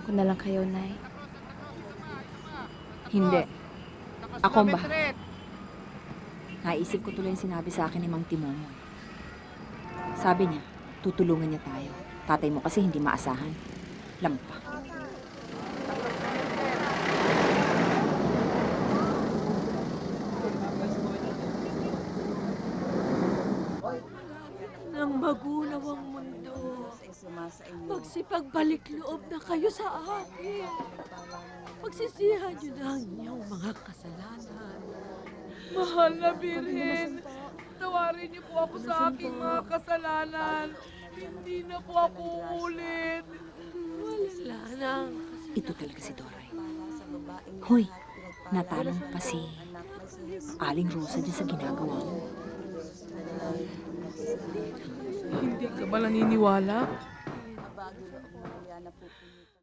ko na lang kayo, Nay. Hindi. Ako ang bahala. Naisip ko tuloy yung sinabi sa akin ni Mang Timomo. Sabi niya, tutulungan niya tayo. Tatay mo kasi hindi maasahan. Lampa. Nang magunaw ang mundo, magsipagbalik loob na kayo sa akin. Pagsisihan niyo na ang inyong mga kasalanan. Mahal na Birhen, tawarin niyo po ako sa aking mga kasalanan. Hindi na po ako uulit. Wala nang Ito talaga si Doray. Hoy, natanong pa si Aling Rosa dyan sa ginagawa mo. Hindi ka ba naniniwala?